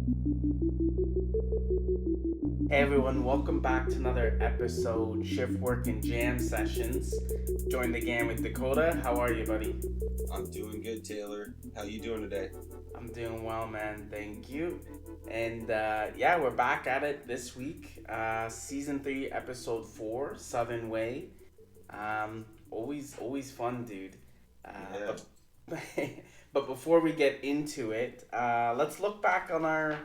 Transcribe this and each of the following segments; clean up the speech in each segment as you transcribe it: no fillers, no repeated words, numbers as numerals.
Hey everyone, welcome back to another episode Shift Work and Jam Sessions. Joined again with Dakota. How are you, buddy? I'm doing good, Taylor. How you doing today? I'm doing well, man. Thank you. And yeah, we're back at it this week. Season 3, Episode 4, Southern Way. Always fun, dude. Yeah. But but before we get into it, let's look back on our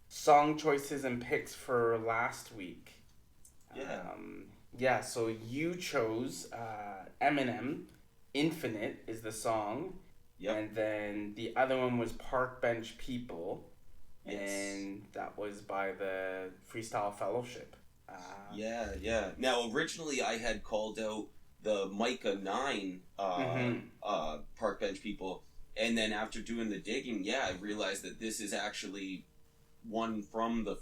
song choices and picks for last week. Yeah. Yeah, so you chose Eminem. Infinite is the song, Yep. and then the other one was Park Bench People, Yes. and that was by the Freestyle Fellowship. Uh, Yeah. Now, originally, I had called out the Micah 9 mm-hmm. park bench people, and then after doing the digging, yeah, I realized that this is actually one from the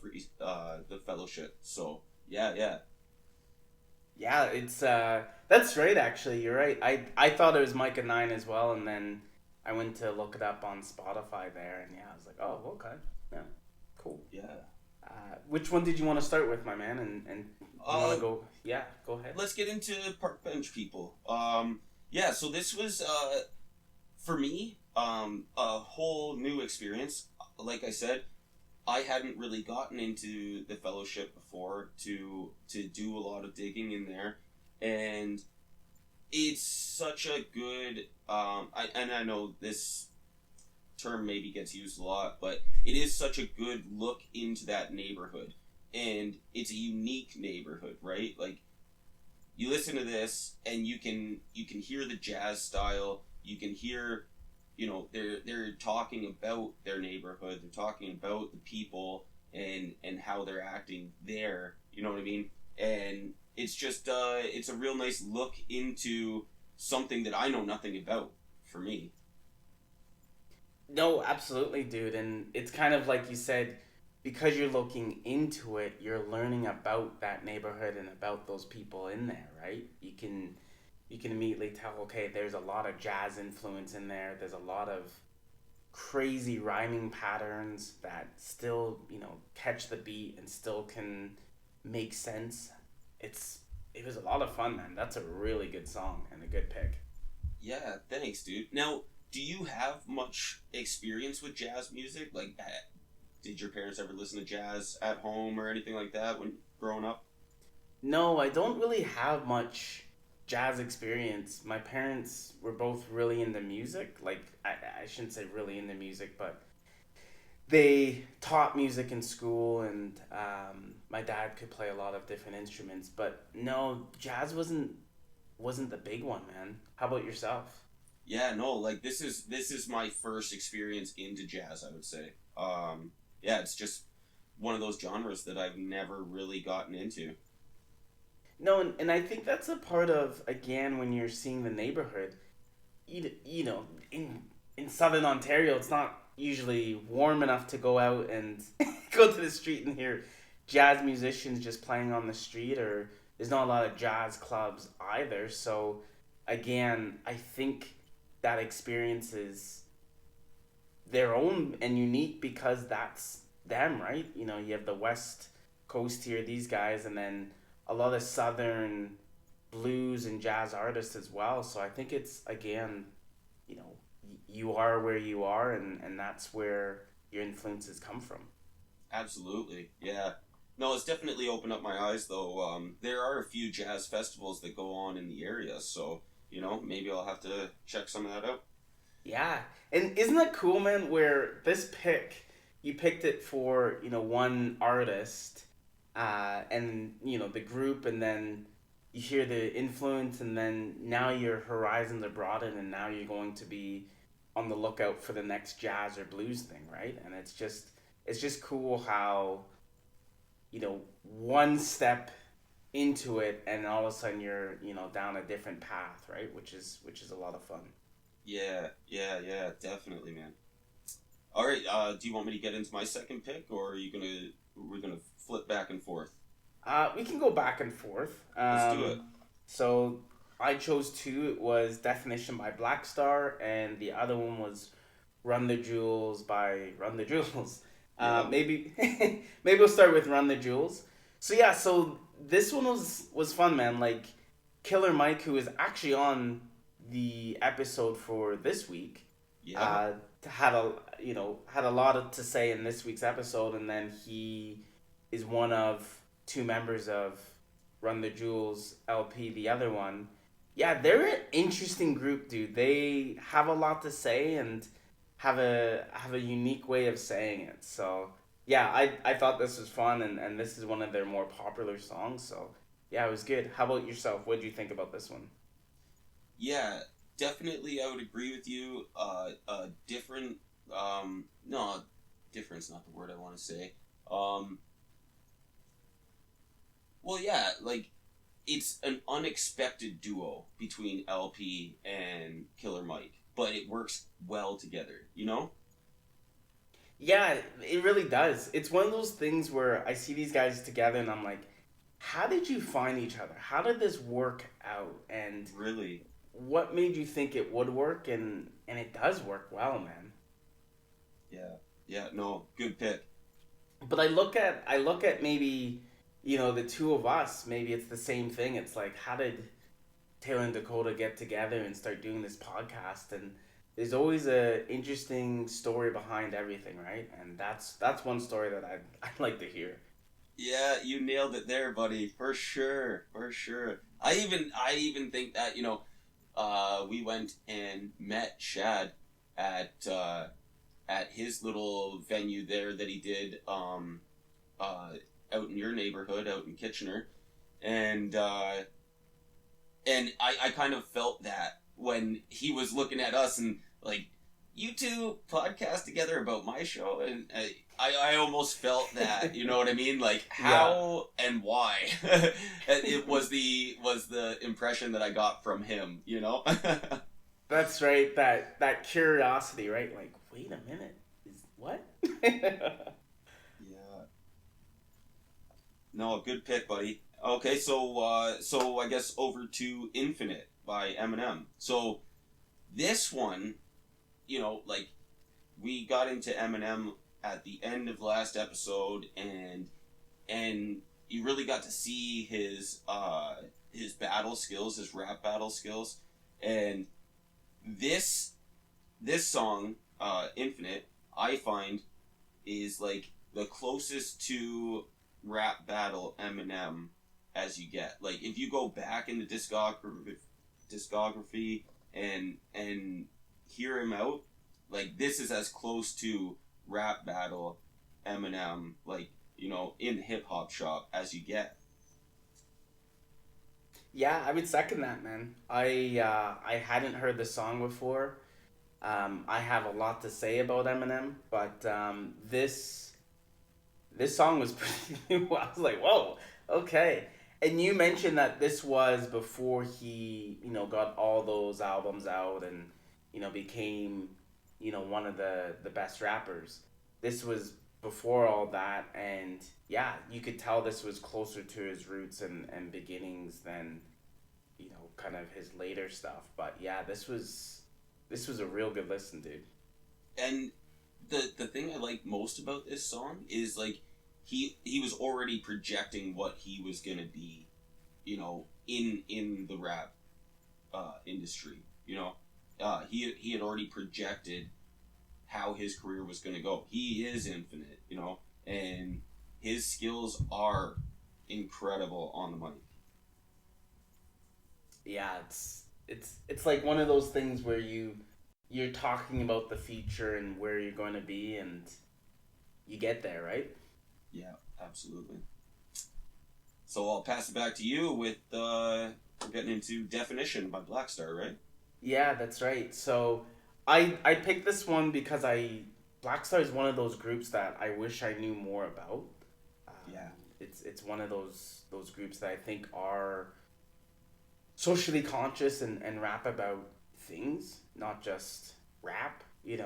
fellowship. So, yeah. Yeah, it's that's right. Actually, you're right. I thought it was Micah 9 as well, and then I went to look it up on Spotify there, and yeah, I was like, oh, okay, yeah, cool. Yeah. Which one did you want to start with, my man? And you want Uh, to go? Yeah, go ahead. let's get into park bench people. Yeah, so this was, for me, a whole new experience. Like I said, I hadn't really gotten into the fellowship before to do a lot of digging in there, and it's such a good. I know this term maybe gets used a lot, but it is such a good look into that neighborhood, and it's a unique neighborhood, right? Like you listen to this, and you can hear the jazz style. You can hear, they're talking about their neighborhood. They're talking about the people and how they're acting there. You know what I mean? And it's just it's a real nice look into something that I know nothing about. For me, No, absolutely, dude. And it's kind of like you said, because you're looking into it, you're learning about that neighborhood and about those people in there, right? You can immediately tell, okay, there's a lot of jazz influence in there. There's a lot of crazy rhyming patterns that still, catch the beat and still can make sense. It was a lot of fun, man. That's a really good song and a good pick. yeah. Thanks, dude. Now, do you have much experience with jazz music? Like, did your parents ever listen to jazz at home or anything like that when growing up? No, I don't really have much jazz experience. My parents were both really into music. Like, I shouldn't say really into music, but they taught music in school, and my dad could play a lot of different instruments. But no, jazz wasn't the big one, man. How about yourself? Yeah, no, like this is my first experience into jazz, I would say. Yeah, it's just one of those genres that I've never really gotten into. No, and I think that's a part of, again, when you're seeing the neighborhood. You know, in southern Ontario, it's not usually warm enough to go out and go to the street and hear jazz musicians just playing on the street, or there's not a lot of jazz clubs either. So, again, I think that experience is their own and unique because that's them, right? You have the West Coast here, these guys, and then a lot of Southern blues and jazz artists as well. So I think it's, again, you are where you are, and that's where your influences come from. Absolutely, yeah. No, it's definitely opened up my eyes, though. There are a few jazz festivals that go on in the area, so maybe I'll have to check some of that out. Yeah, and isn't that cool, man? Where this pick, you picked it for one artist, and the group, and then you hear the influence, and then now your horizons are broadened, and now you're going to be on the lookout for the next jazz or blues thing, right? And it's just cool how one step into it, and all of a sudden you're down a different path, right? Which is a lot of fun. Yeah, definitely, man. All right, do you want me to get into my second pick, or we're gonna flip back and forth? We can go back and forth. Let's do it. So I chose two. It was Definition by Black Star, and the other one was Run the Jewels by Run the Jewels. Yeah. Maybe maybe we'll start with Run the Jewels. So yeah, so this one was fun, man. Like Killer Mike, who is actually on the episode for this week, Yeah. uh, had a had a lot to say in this week's episode, and then he is one of two members of Run the Jewels LP, the other one. Yeah, they're an interesting group, dude. They have a lot to say and have a unique way of saying it. So yeah, I thought this was fun, and this is one of their more popular songs. So yeah, it was good. How about yourself? What did you think about this one? Yeah, definitely. I would agree with you. Different. No, difference not the word I want to say. Um, well, yeah, like it's an unexpected duo between LP and Killer Mike, but it works well together. You know? Yeah, it really does. It's one of those things where I see these guys together and I'm like, how did you find each other? How did this work out? And Really? what made you think it would work? And it does work well, man. Yeah. Yeah. No, good pick. But I look at maybe the two of us. Maybe it's the same thing. It's like how did Taylor and Dacoda get together and start doing this podcast? And there's always a interesting story behind everything, right? And that's one story that I'd like to hear. Yeah, you nailed it there, buddy. For sure. For sure. I even think that we went and met Shad at at his little venue there that he did uh, out in your neighborhood, out in Kitchener, and I kind of felt that when he was looking at us and like, you two podcast together about my show, and I almost felt that, you know what I mean? Like Yeah, how and why. It was the impression that I got from him, you know. that's right. That curiosity, right? Like, wait a minute, is what? Yeah. No, good pick, buddy. Okay, so I guess over to Infinite by Eminem. So this one, like we got into Eminem at the end of last episode, and you really got to see his battle skills, his rap battle skills, and this this song, Infinite, I find is like the closest to rap battle Eminem as you get. Like if you go back in the discography and hear him out, like this is as close to rap battle Eminem, like in the hip hop shop as you get. Yeah, I would second that, man. I hadn't heard the song before. I have a lot to say about Eminem, but this song was pretty new. I was like, whoa, okay. And you mentioned that this was before he, got all those albums out and, became, one of the best rappers. This was before all that, and yeah, you could tell this was closer to his roots and beginnings than, kind of his later stuff. But yeah, this was a real good listen, dude. And the thing I like most about this song is like he was already projecting what he was gonna be, in the rap industry. He had already projected how his career was gonna go. He is infinite, and his skills are incredible on the mic. Yeah, it's like one of those things where you're talking about the future and where you're going to be, and you get there, right? Yeah, absolutely. So I'll pass it back to you with we're getting into Definition by Blackstar, right? Yeah, that's right. So I picked this one because Blackstar is one of those groups that I wish I knew more about. Yeah. It's one of those groups that I think are socially conscious and rap about things, not just rap.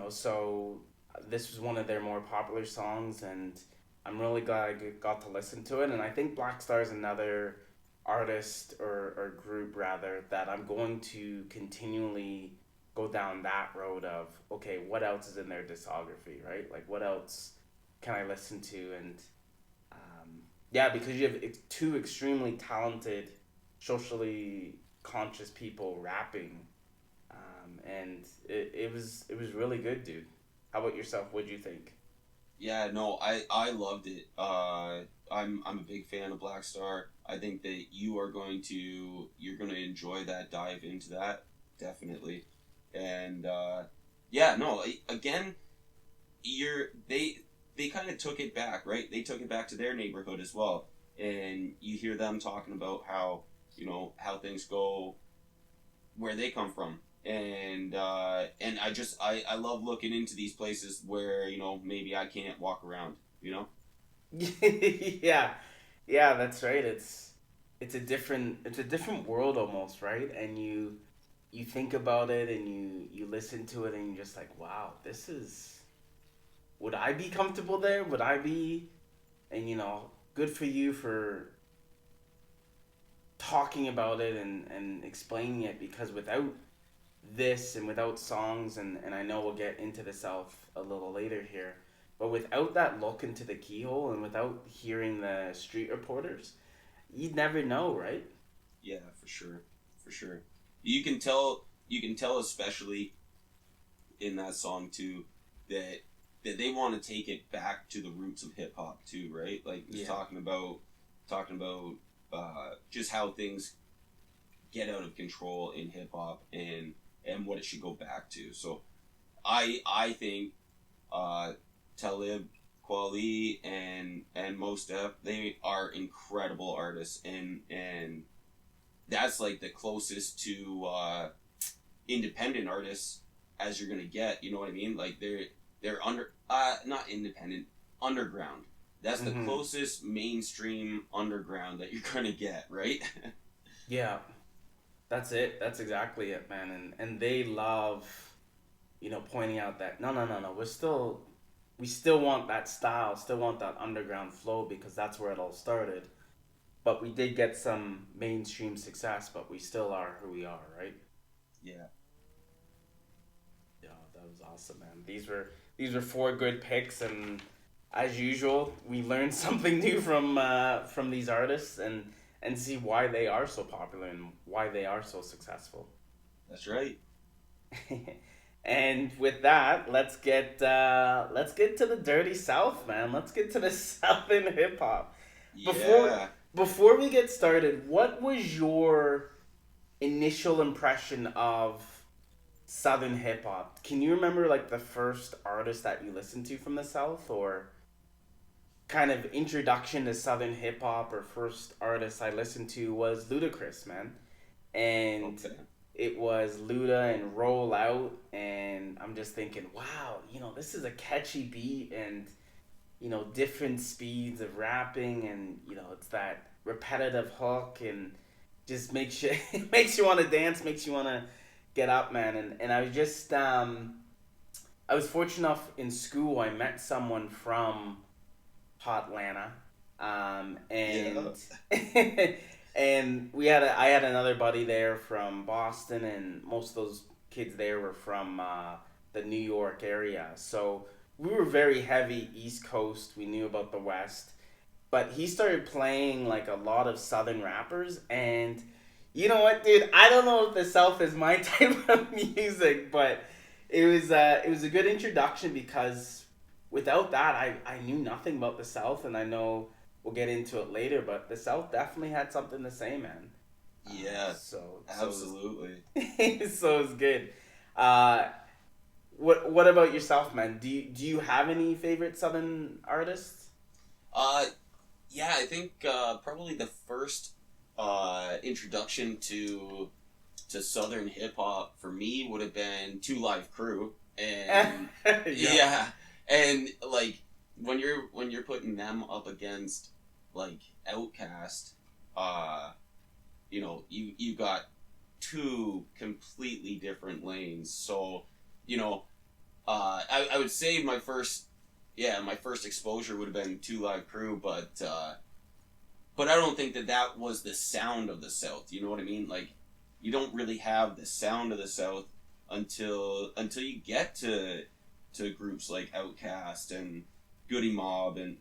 So this was one of their more popular songs, and I'm really glad I got to listen to it. And I think Black Star is another artist or group rather that I'm going to continually go down that road of okay, what else is in their discography, right? Like what else can I listen to? And yeah, because you have two extremely talented, socially conscious people rapping, and it was really good, dude. How about yourself? What'd you think? Yeah, no, I loved it. I'm a big fan of Black Star. I think that you're going to enjoy that dive into that, definitely. And yeah, no, again, they kind of took it back, right? They took it back to their neighborhood as well. And you hear them talking about how, how things go where they come from. And I love looking into these places where, maybe I can't walk around, Yeah, yeah, that's right. It's a different world almost, right? And you think about it and you listen to it and you're just like, wow, this is. Would I be comfortable there? Would I be? And good for you for talking about it and explaining it, because without this and without songs, and I know we'll get into the South a little later here, but without that look into the keyhole and without hearing the street reporters, you'd never know, right? Yeah, for sure. For sure. You can tell especially in that song too that they want to take it back to the roots of hip hop too, right? Like just Yeah. talking about just how things get out of control in hip hop and what it should go back to. So I think Talib Kweli and Mos Def, they are incredible artists, and that's like the closest to independent artists as you're gonna get. You know what I mean? Like they're not independent, underground. That's the Mm-hmm. closest mainstream underground that you're gonna get, right? Yeah, that's it. That's exactly it, man. And they love, pointing out that no, no, no, no. We still want that style, still want that underground flow, because that's where it all started. But we did get some mainstream success, but we still are who we are, right? Yeah. Yeah, that was awesome, man. These were four good picks, and as usual, we learned something new from these artists, and see why they are so popular and why they are so successful. That's right. And with that, let's get to the dirty South, man. Let's get to the Southern hip hop. Before Yeah. before we get started, what was your initial impression of Southern hip hop? Can you remember like the first artist that you listened to from the South, or kind of introduction to Southern hip hop, or first artist I listened to was Ludacris, man. And Okay. it was Luda and Roll Out, and I'm just thinking, wow, this is a catchy beat, and different speeds of rapping, and it's that repetitive hook, and just makes you makes you want to dance, makes you want to get up, man. And I was fortunate enough in school, I met someone from Hotlanta, Yeah. and and I had another buddy there from Boston, and most of those kids there were from the New York area. So we were very heavy East Coast. We knew about the West, but he started playing like a lot of Southern rappers, and you know what, dude? I don't know if the South is my type of music, but it was a good introduction, because without that, I knew nothing about the South, and I know we'll get into it later, but the South definitely had something to say, man. Yeah. So Absolutely. so it's good. Uh, what about yourself, man? Do you have any favorite Southern artists? Uh, yeah, I think probably the first introduction to Southern hip hop for me would have been Two Live Crew, and Yeah. yeah, and like when you're putting them up against like OutKast, uh, you got two completely different lanes. So, you know, I would say my first exposure would have been Two Live Crew, but I don't think that was the sound of the South. You know what I mean? Like, you don't really have the sound of the South until you get to groups like OutKast and Goodie Mob, and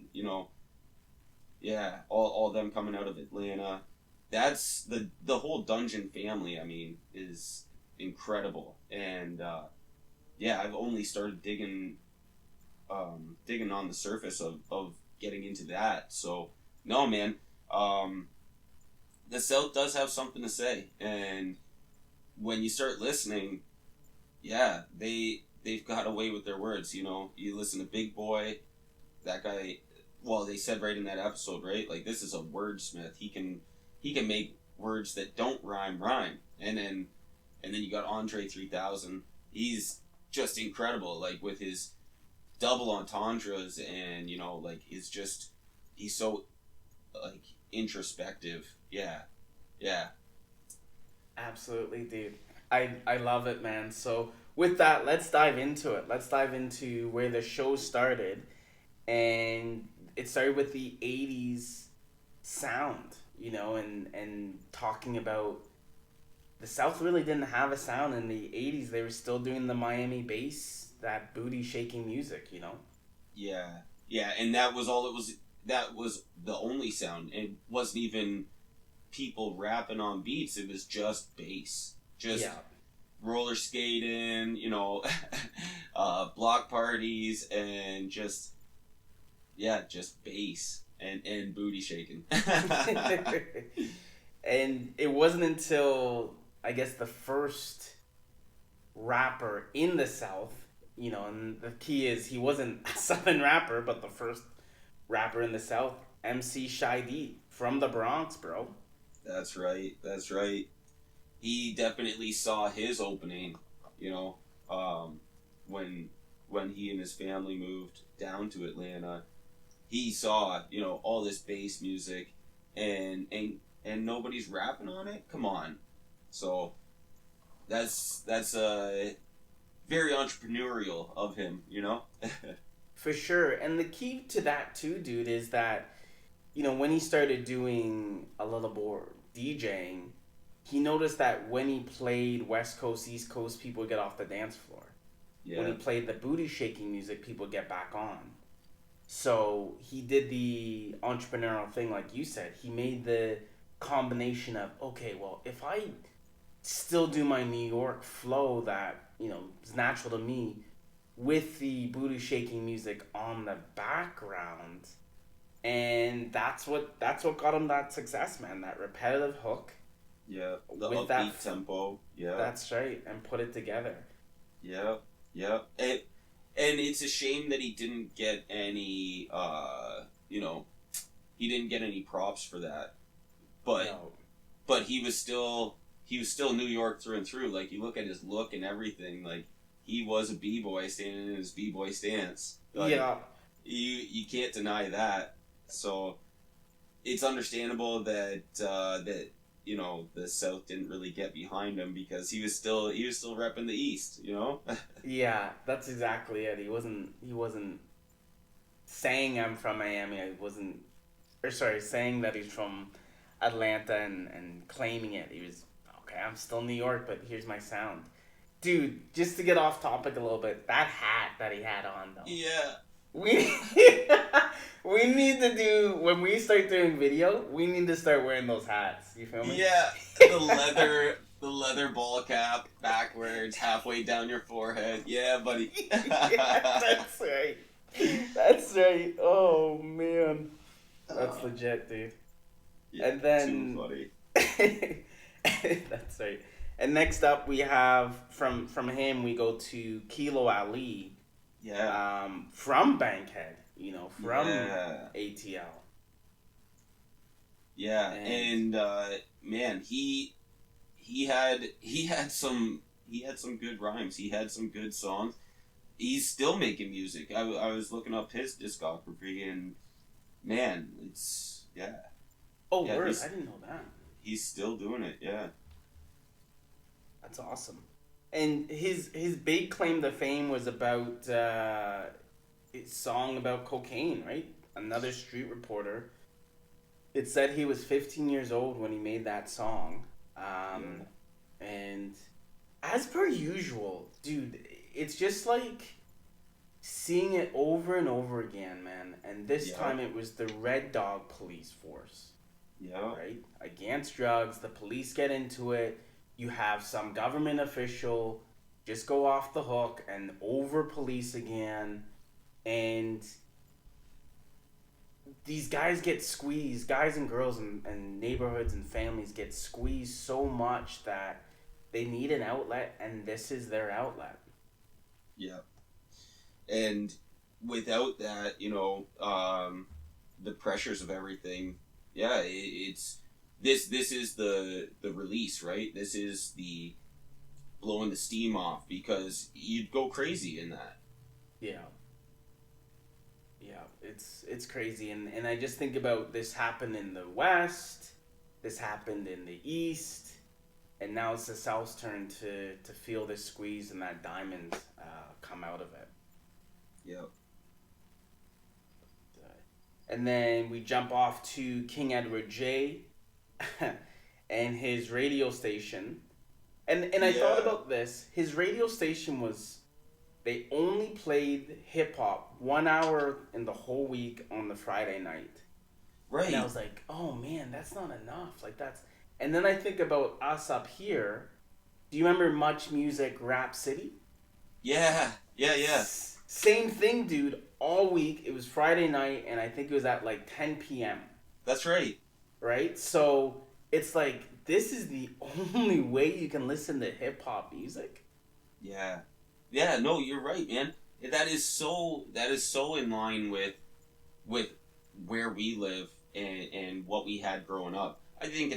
all them coming out of Atlanta. That's the whole Dungeon family. I mean, is incredible, and I've only started digging on the surface of getting into that. So no, man, the South does have something to say, and when you start listening, they've got away with their words. You listen to Big Boy, that guy. Well, they said right in that episode, right? Like, this is a wordsmith. He can make words that don't rhyme. And then you got Andre 3000. He's just incredible, like, with his double entendres, and he's so like introspective. Yeah. Absolutely, dude. I love it, man. So with that, let's dive into it. Let's dive into where the show started. And it started with the 80s sound, and talking about the South really didn't have a sound in the 80s. They were still doing the Miami bass, that booty shaking music, Yeah, and that was all it was. That was the only sound. It wasn't even people rapping on beats. It was just bass. Just roller skating, block parties, and just bass and booty shaking. And it wasn't until, I guess, the first rapper in the South, and the key is he wasn't a Southern rapper, but the first rapper in the South, MC Shy D from the Bronx, bro. That's right. He definitely saw his opening, when he and his family moved down to Atlanta. He saw, all this bass music, and nobody's rapping on it. Come on. So that's very entrepreneurial of him, For sure. And the key to that too, dude, is that, when he started doing a little more DJing, he noticed that when he played West Coast, East Coast, people would get off the dance floor. Yeah. When he played the booty shaking music, people would get back on. So he did the entrepreneurial thing, like you said. He made the combination of, okay, well, if I still do my New York flow that, is natural to me, with the booty shaking music on the background, and that's what got him that success, man. That repetitive hook. Yeah, the upbeat tempo. Yeah, that's right, and put it together. Yeah. And it's a shame that he didn't get any, he didn't get any props for that. But he was still New York through and through. Like, you look at his look and everything, like, he was a b-boy standing in his b-boy stance. Like, you can't deny that. So it's understandable that the South didn't really get behind him, because he was still repping the East, Yeah, that's exactly it. He wasn't saying I'm from Miami. Saying that he's from Atlanta and claiming it. He was, okay, I'm still New York, but here's my sound. Dude, just to get off topic a little bit, that hat that he had on, though. Yeah. We need to do, when we start doing video, we need to start wearing those hats. You feel me? Yeah, the leather ball cap backwards, halfway down your forehead. Yeah, buddy. Yeah, that's right. Oh, man. That's legit, dude. Yeah, and then, too funny. That's right. And next up, we have, from him, we go to Kilo Ali. Yeah. From Bankhead, from ATL. Yeah, and man, he had some good rhymes. He had some good songs. He's still making music. I was looking up his discography, and man, it's Oh, yeah, word! I didn't know that. He's still doing it. Yeah. That's awesome. And his big claim to fame was about his song about cocaine, right? Another street reporter. It said he was 15 years old when he made that song. And as per usual, dude, it's just like seeing it over and over again, man. And this Yeah. time it was the Red Dog Police Force. Yeah. Right? Against drugs, the police get into it. You have some government official just go off the hook and over police again. And these guys get squeezed, guys and girls and neighborhoods and families get squeezed so much that they need an outlet, and this is their outlet. Yeah. And without that, the pressures of everything, yeah, it's this is the release, right? This is the blowing the steam off, because you'd go crazy in that. Yeah. Yeah, it's crazy, and I just think about this happened in the West, this happened in the East, and now it's the South's turn to feel this squeeze and that diamond come out of it. Yeah. And then we jump off to King Edward J and his radio station. And I thought about this. His radio station was, they only played hip hop 1 hour in the whole week on the Friday night. Right. And I was like, oh man, that's not enough. Like that's, and then I think about us up here. Do you remember Much Music Rap City? Yeah. Same thing, dude. All week, it was Friday night, and I think it was at like 10 p.m. That's right. Right? So it's like, this is the only way you can listen to hip hop music. Yeah. Yeah, no, you're right, man. That is so in line with where we live and what we had growing up. I think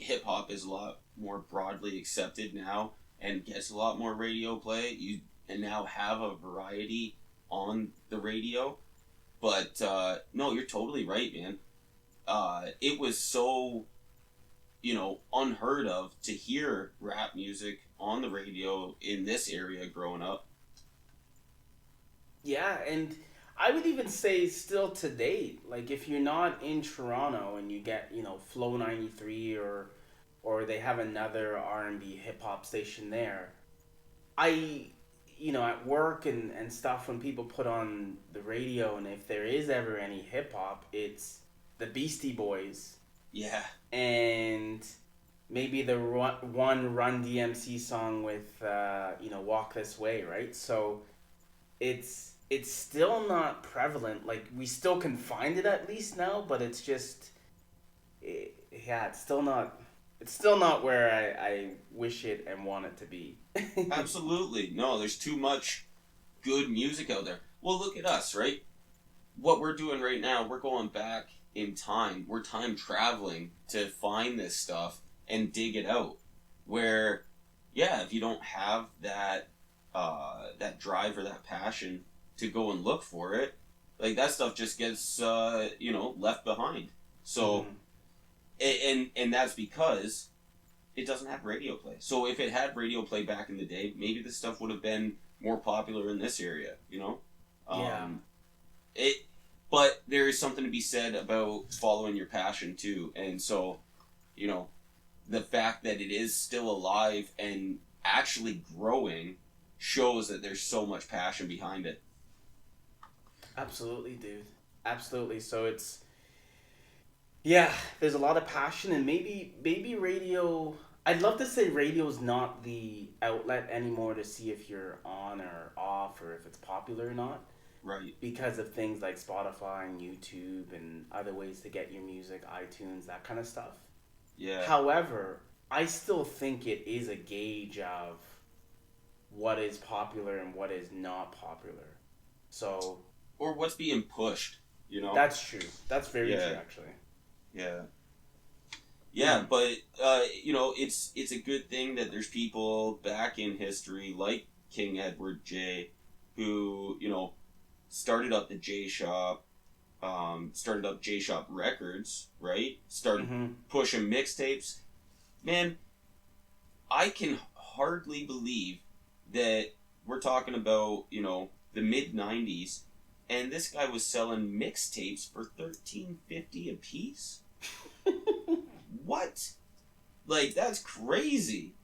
hip hop is a lot more broadly accepted now and gets a lot more radio play. You and now have a variety on the radio. But no, you're totally right, man. It was so, unheard of to hear rap music on the radio in this area growing up. Yeah, and I would even say still to date, like if you're not in Toronto and you get, Flow 93 or they have another R&B hip hop station there, at work and stuff, when people put on the radio, and if there is ever any hip hop, it's the Beastie Boys. Yeah. And maybe the one Run DMC song with, Walk This Way, right? So it's still not prevalent. Like, we still can find it at least now, but it's just, it's still not where I wish it and want it to be. Absolutely. No, there's too much good music out there. Well, look at us, right? What we're doing right now, we're going back in time. We're time traveling to find this stuff and dig it out. Where, yeah, if you don't have that drive or that passion to go and look for it, like that stuff just gets left behind. So, and that's because it doesn't have radio play. So if it had radio play back in the day, maybe this stuff would have been more popular in this area. But there is something to be said about following your passion too, and so, the fact that it is still alive and actually growing shows that there's so much passion behind it. Absolutely, dude. Absolutely. So there's a lot of passion, and maybe radio, I'd love to say radio's not the outlet anymore to see if you're on or off or if it's popular or not. Right. Because of things like Spotify and YouTube and other ways to get your music, iTunes, that kind of stuff. Yeah. However, I still think it is a gauge of what is popular and what is not popular. So, or what's being pushed, That's true. That's very true, actually. Yeah. Yeah, but it's a good thing that there's people back in history like King Edward J, who started up the J Shop, started up J Shop Records, right? Started pushing mixtapes. Man, I can hardly believe that we're talking about the mid '90s, and this guy was selling mixtapes for $13.50 a piece. What? Like, that's crazy.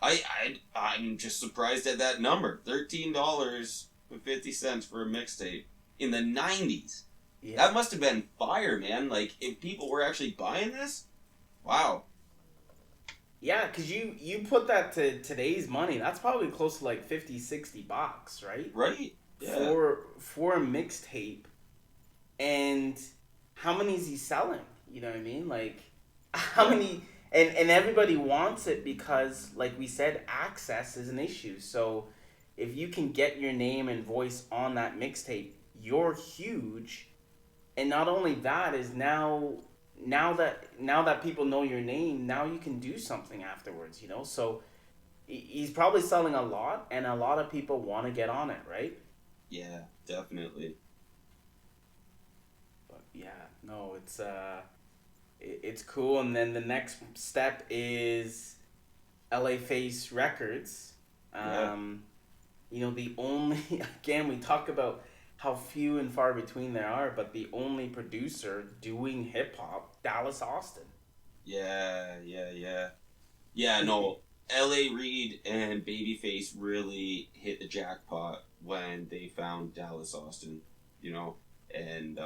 I'm just surprised at that number. $13.50 for a mixtape in the 90s. Yeah. That must have been fire, man. Like, if people were actually buying this, wow. Yeah, because you put that to today's money, that's probably close to like 50, $60, right? Right? Yeah. For a mixtape. And how many is he selling? You know what I mean? Like, how many... And everybody wants it because, like we said, access is an issue. So if you can get your name and voice on that mixtape, you're huge. And not only that is now that people know your name, now you can do something afterwards, you know? So he's probably selling a lot, and a lot of people want to get on it, right? Yeah, definitely. But yeah, no, it's cool. And then the next step is LA Face Records. Yeah. You know, the only again we talk about how few and far between there are, but the only producer doing hip hop, Dallas Austin. Yeah, yeah, yeah. Yeah, no, L.A. Reid and Babyface really hit the jackpot when they found Dallas Austin, you know, and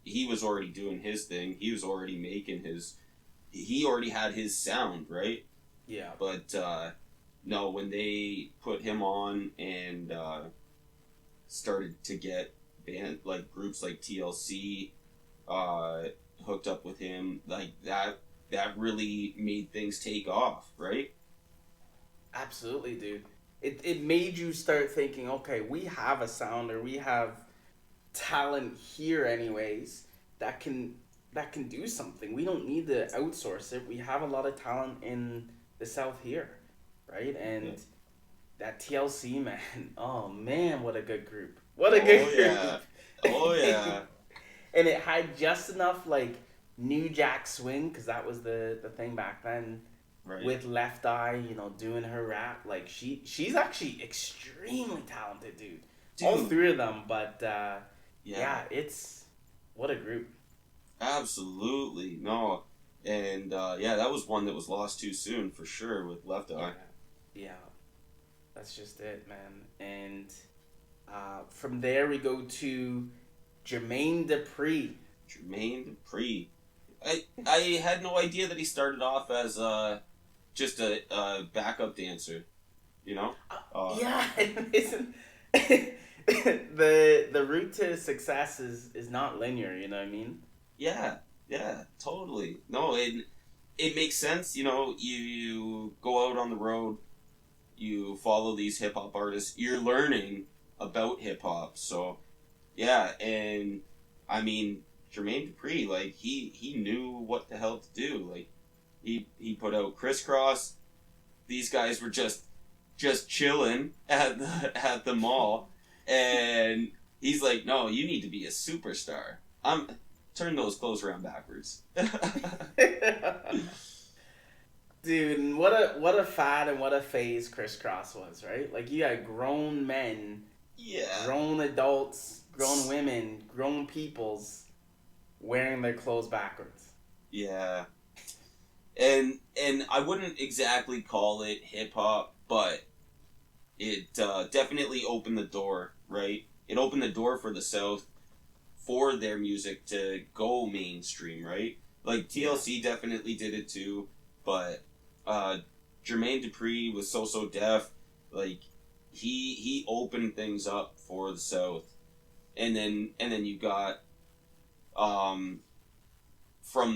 he was already doing his thing. He was already making he already had his sound, right? Yeah. But no, when they put him on and started to get groups like TLC hooked up with him, like that really made things take off, right? Absolutely, dude. It made you start thinking, okay, we have a sound, or we have talent here anyways that can do something. We don't need to outsource it. We have a lot of talent in the South here, right? And Yeah. that TLC, man, oh man, what a good group. What a good group. Yeah. Oh yeah. And it had just enough like New Jack swing, because that was the thing back then. Right. With Left Eye, you know, doing her rap, like she's actually extremely talented, dude. All three of them, but yeah, it's what a group. Absolutely. No. And yeah, that was one that was lost too soon for sure with Left Eye. Yeah, that's just it, man. And from there we go to Jermaine Dupri. Jermaine Dupri. I had no idea that he started off as just a backup dancer, you know? Yeah, isn't the route to success is not linear, you know what I mean? Yeah, totally. No, it makes sense, you know, you go out on the road, you follow these hip hop artists, you're learning about hip hop, so yeah, and I mean Jermaine Dupri, like he knew what the hell to do. Like he put out Kris Kross. These guys were just chilling at the mall, and he's like, "No, you need to be a superstar. Turn those clothes around backwards." Dude, and what a fad and what a phase Kris Kross was, right? Like you had grown men, Yeah, grown adults, grown women, grown peoples wearing their clothes backwards. yeah. And I wouldn't exactly call it hip hop, but it definitely opened the door, right? It opened the door for the South for their music to go mainstream, right? Like TLC definitely did it too, but Jermaine Dupri was So Def. Like he opened things up for the South, and then you got from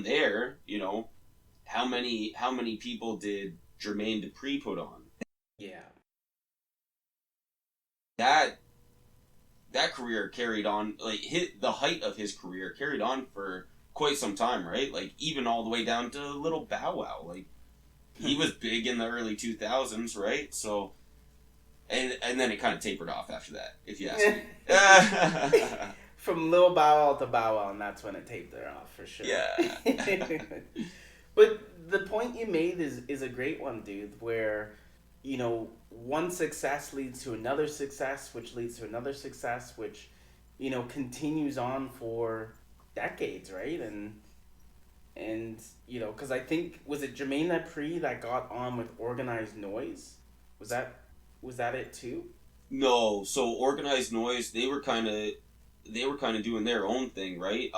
there, you know, how many people did Jermaine Dupri put on? Yeah. That career carried on, like hit the height of his career carried on for quite some time, right? Like even all the way down to little Bow Wow. Like he was big in the early 2000s, right? So and then it kind of tapered off after that, if you ask me. From Lil Bow Wow to Bow Wow, and that's when it tapered off for sure. Yeah. But the point you made is a great one, dude, where, you know, one success leads to another success, which leads to another success, which, you know, continues on for decades, right? And and because I think was it Jermaine Dupri that got on with Organized Noise? Was that was that it too? No, so Organized Noise, they were kind of doing their own thing, right?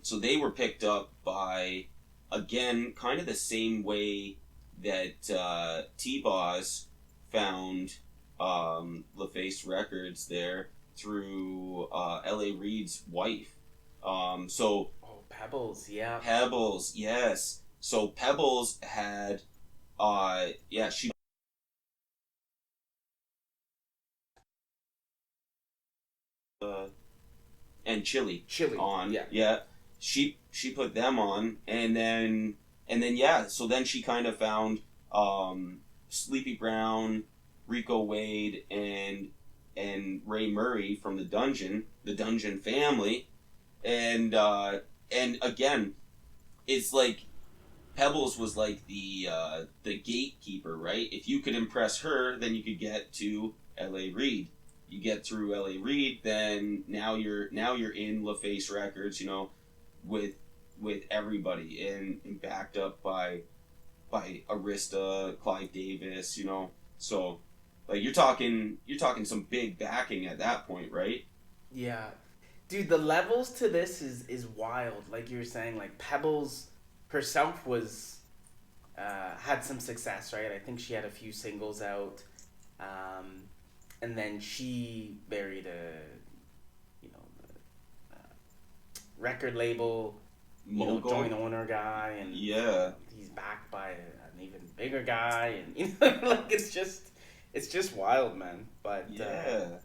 So they were picked up by, again, kind of the same way that T-Boz found LaFace Records there through L.A. Reid's wife. So Oh, Pebbles, yeah. Pebbles, yes. So Pebbles had, yeah, she and Chili Chili, on. yeah. Yeah, she put them on, and then yeah. So then she kind of found Sleepy Brown, Rico Wade, and Ray Murray from the Dungeon family, and again, it's like Pebbles was like the gatekeeper, right? If you could impress her, then you could get to L.A. Reid. You get through L.A. Reid, then now you're in LaFace Records, with everybody, and backed up by Arista, Clive Davis, So like you're talking some big backing at that point, right? Yeah. Dude, the levels to this is wild. Like you were saying, like Pebbles herself was had some success, right? I think she had a few singles out. And then she buried a record label, Mogul. joint owner guy, and Yeah. he's backed by an even bigger guy, and like it's just wild, man. But Yeah.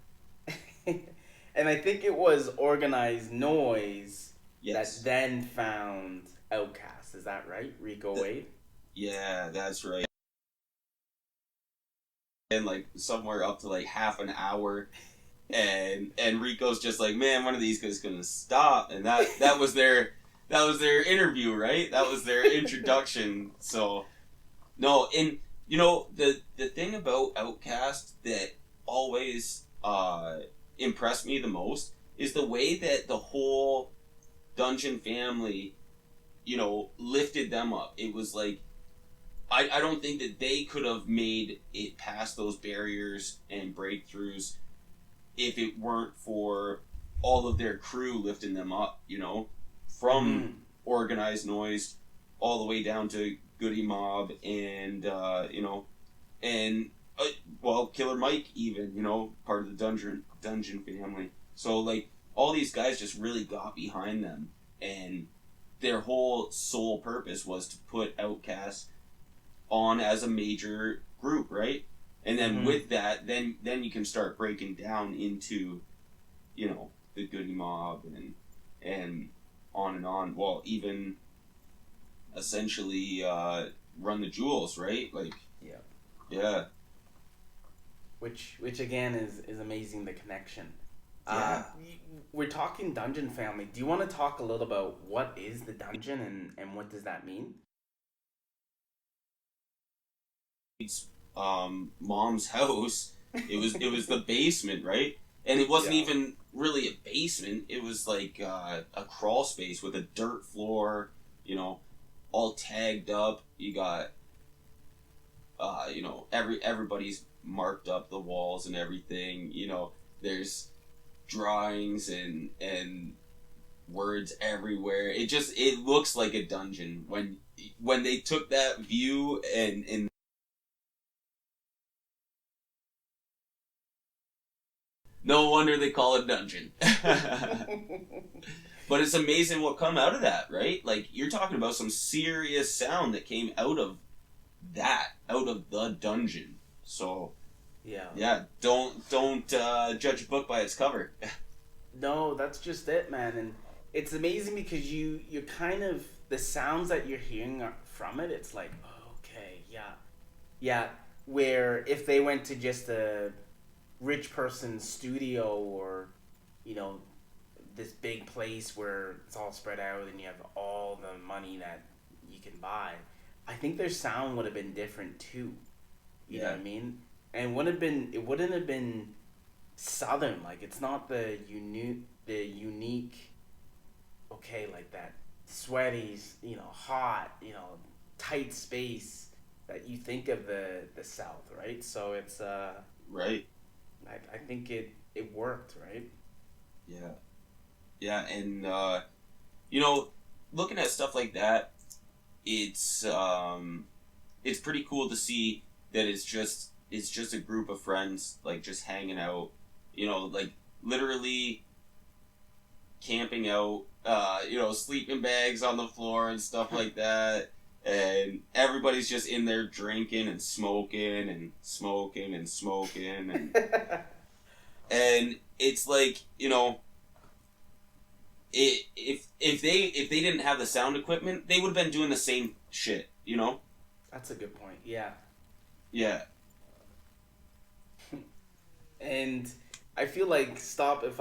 and I think it was Organized Noise that Yes. then found OutKast. Is that right? Rico Wade. Yeah, that's right. And like somewhere up to like half an hour, and Rico's just like, man, one of these guys gonna stop, and that was their interview, right? That was their introduction. So no, and the thing about Outkast that always impressed me the most is the way that the whole Dungeon family, lifted them up. It was like I don't think that they could have made it past those barriers and breakthroughs if it weren't for all of their crew lifting them up, from Organized Noise all the way down to Goodie Mob and, and, well, Killer Mike even, part of the Dungeon family. So, like, all these guys just really got behind them, and their whole sole purpose was to put Outkast on as a major group, right? And then with that, then you can start breaking down into, the Goodie Mob and on and on. Well, even essentially Run the Jewels, right? Like, Yeah. yeah, Which again is amazing, the connection. yeah. We're talking Dungeon family. Do you want to talk a little about what is the dungeon and what does that mean? It's mom's house. It was the basement, right? And it wasn't Yeah. even really a basement. It was like a crawl space with a dirt floor, all tagged up. You got everybody's marked up the walls and everything. There's drawings and words everywhere. It looks like a dungeon when they took that view and no wonder they call it dungeon. But it's amazing what come out of that, right? Like you're talking about some serious sound that came out of the dungeon. So Yeah. yeah, don't judge a book by its cover. No, that's just it, man. And it's amazing because you kind of the sounds that you're hearing from it. It's like, oh, okay, yeah, yeah. Where if they went to just a rich person's studio, or you know this big place where it's all spread out and you have all the money that you can buy, I think their sound would have been different too. You know Yeah. what I mean? And it wouldn't have been southern. Like it's not the unique okay, like that sweaty, hot, tight space that you think of the South, right? So it's Right. I think it worked, right? Yeah. Yeah, and looking at stuff like that, it's pretty cool to see that it's just a group of friends like just hanging out, like literally camping out, sleeping bags on the floor and stuff like that. And everybody's just in there drinking and smoking and smoking and smoking and it's like, if they didn't have the sound equipment, they would have been doing the same shit, That's a good point. Yeah. Yeah. And I feel like, stop if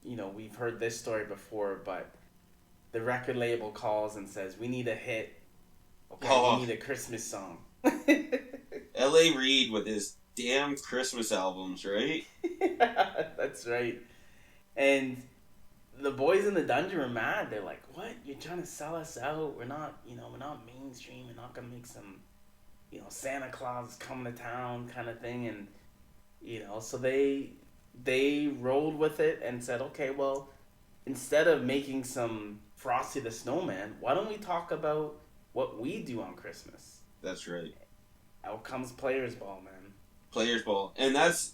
we've heard this story before, but the record label calls and says, we need a hit. Okay, we need a Christmas song. L.A. Reid with his damn Christmas albums, right? Yeah, that's right. And the boys in the dungeon were mad. They're like, what? You're trying to sell us out? We're not, we're not mainstream. We're not going to make some, Santa Claus is coming to town kind of thing. And, so they rolled with it and said, okay, well, instead of making some Frosty the Snowman, why don't we talk about what we do on Christmas? That's right. Out comes Players Ball, man. Players Ball. And that's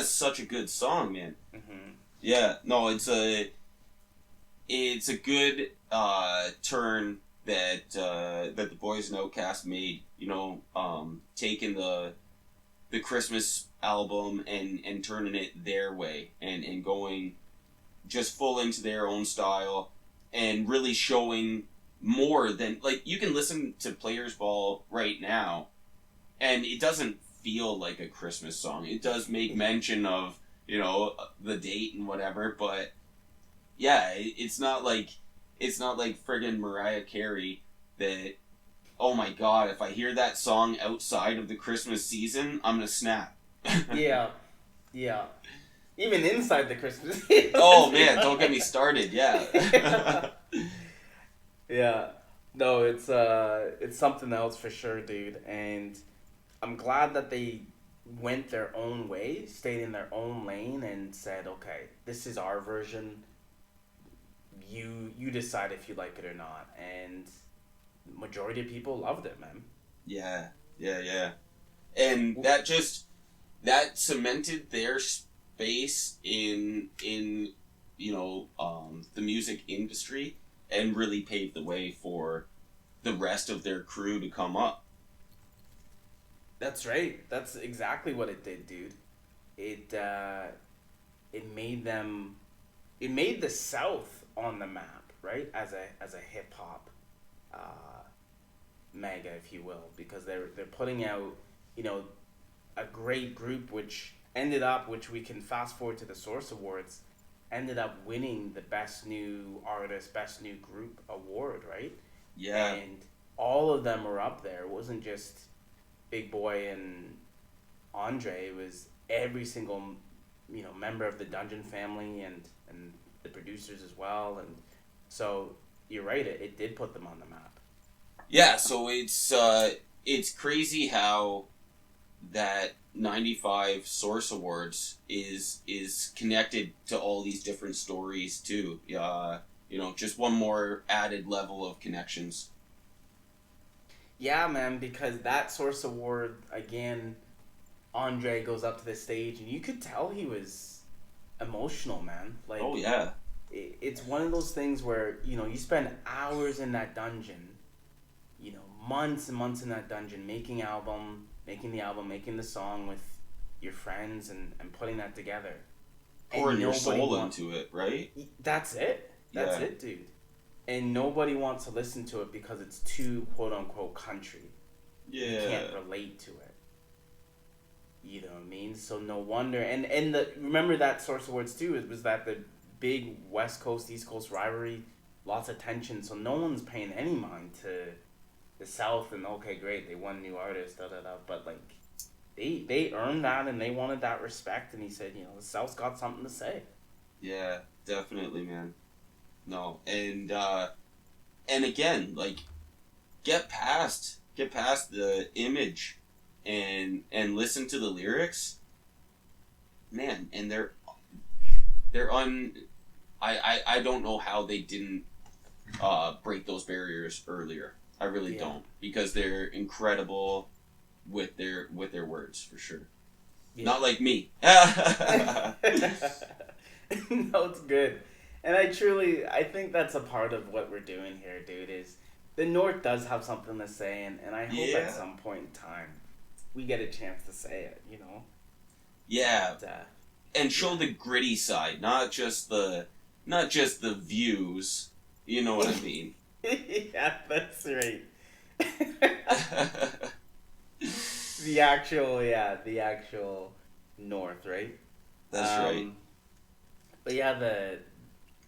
such a good song, man. Mm-hmm. Yeah, no, it's a good turn that the boys in OutKast made, taking the Christmas album and turning it their way and going just full into their own style and really showing more than, like, you can listen to Players Ball right now and it doesn't feel like a Christmas song. It does make mention of, the date and whatever, but yeah, it's not like friggin' Mariah Carey that, oh my god, if I hear that song outside of the Christmas season, I'm gonna snap. Yeah. Even inside the Christmas. Oh man, don't get me started. Yeah. Yeah. No, it's something else for sure, dude. And I'm glad that they went their own way, stayed in their own lane, and said, okay, this is our version. You decide if you like it or not. And majority of people loved it, man. Yeah. And that cemented their space in the music industry and really paved the way for the rest of their crew to come up. That's right. That's exactly what it did, dude. It made the South on the map, right? As a hip hop mega, if you will, because they're putting out, a great group which we can fast forward to the Source Awards, ended up winning the Best New Artist, Best New Group award, right? Yeah. And all of them were up there. It wasn't just Big Boy and Andre. It was every single, member of the Dungeon family and the producers as well. And so you're right. It did put them on the map. Yeah. So it's crazy how that 95 Source Awards is connected to all these different stories too. Just one more added level of connections. Yeah, man, because that Source Award, again, Andre goes up to the stage and you could tell he was emotional, man. Like, oh yeah. It's one of those things where, you spend hours in that dungeon, months and months in that dungeon making the album, making the song with your friends and putting that together. Pouring your soul into it, right? That's it. That's it, dude. And nobody wants to listen to it because it's too quote-unquote country. Yeah. You can't relate to it. You know what I mean? So no wonder. And remember that Source Awards too, it was that the big West Coast, East Coast rivalry, lots of tension, so no one's paying any mind to the South. And okay, great, they won new artists, but like they earned that and they wanted that respect. And he said, the South's got something to say. Yeah, definitely, man. No, and and again, like, get past the image and listen to the lyrics, man. And I don't know how they didn't break those barriers earlier. I really don't, because they're incredible with their words, for sure. Yeah. Not like me. No, it's good. And I think that's a part of what we're doing here, dude, is the North does have something to say, and I hope at some point in time we get a chance to say it, you know? Yeah. And show the gritty side, not just the views, you know what I mean? Yeah, that's right. the actual North, right? That's right. But yeah,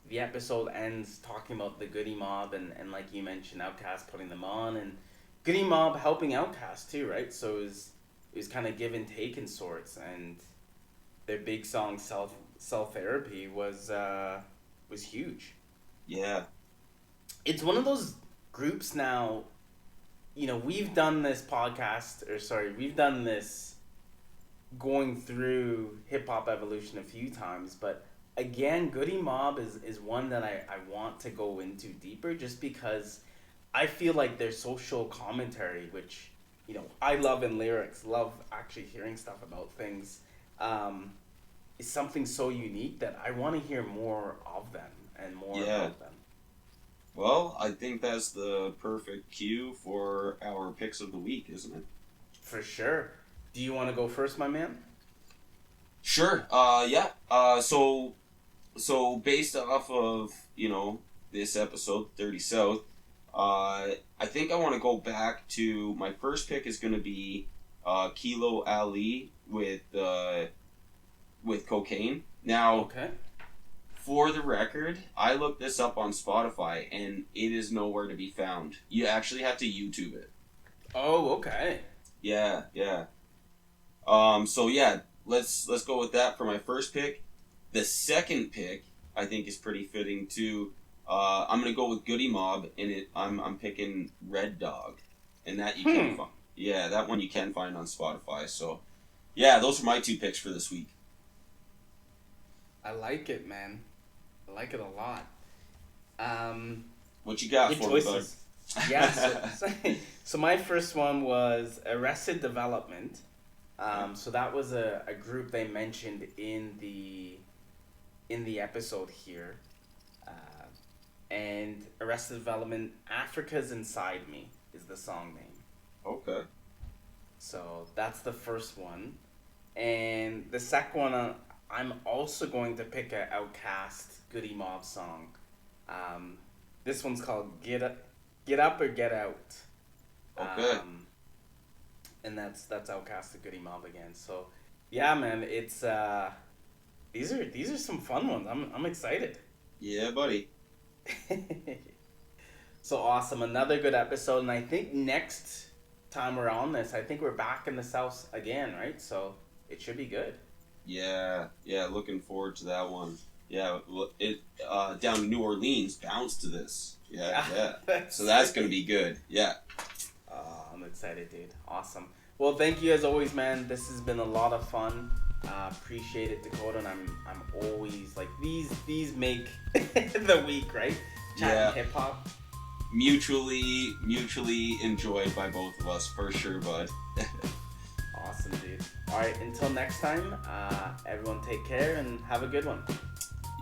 the episode ends talking about the Goodie Mob, and like you mentioned, OutKast putting them on, and Goodie Mob helping OutKast too, right? So it was kind of give and take in sorts, and their big song Cell Therapy was huge. Yeah. It's one of those groups now, you know, we've done this going through hip-hop evolution a few times, but again, Goodie Mob is one that I want to go into deeper, just because I feel like their social commentary, which, you know, I love in lyrics, love actually hearing stuff about things, is something so unique that I want to hear more of them and more about them. Well, I think that's the perfect cue for our picks of the week, isn't it? For sure. Do you want to go first, my man? Sure. Yeah. So based off of, you know, this episode, 30 South, I think I want to go back to, my first pick is going to be Kilo Ali with Cocaine. Now, okay. For the record, I looked this up on Spotify, and it is nowhere to be found. You actually have to YouTube it. Oh, okay. Yeah. So yeah, let's go with that for my first pick. The second pick, I think, is pretty fitting too. I'm gonna go with Goodie Mob, and I'm picking Red Dog, and that you can find. Yeah, that one you can find on Spotify. So, yeah, those are my two picks for this week. I like it, man. I like it a lot. What you got for me, bud? Yeah, so my first one was Arrested Development. So that was a group they mentioned in the episode here. And Arrested Development, Africa's Inside Me is the song name. Okay. So that's the first one. And the second one, I'm also going to pick a OutKast Goodie Mob song. This one's called Get Up or Get Out. Okay. And that's OutKast and Goodie Mob again. So yeah, man, it's these are some fun ones. I'm excited. Yeah, buddy. So awesome. Another good episode, and I think next time we're on this, I think we're back in the South again, right? So it should be good. Yeah, looking forward to that one. Yeah, it down in New Orleans, bounce to this. Yeah. So that's going to be good. Yeah. I'm excited, dude. Awesome. Well, thank you as always, man. This has been a lot of fun. Appreciate it, Dakoda, and I'm always like, these make the week, right? Chatting hip hop. Mutually enjoyed by both of us, for sure, bud. Awesome, dude. All right, until next time, everyone take care and have a good one.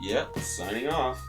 Yep, signing off.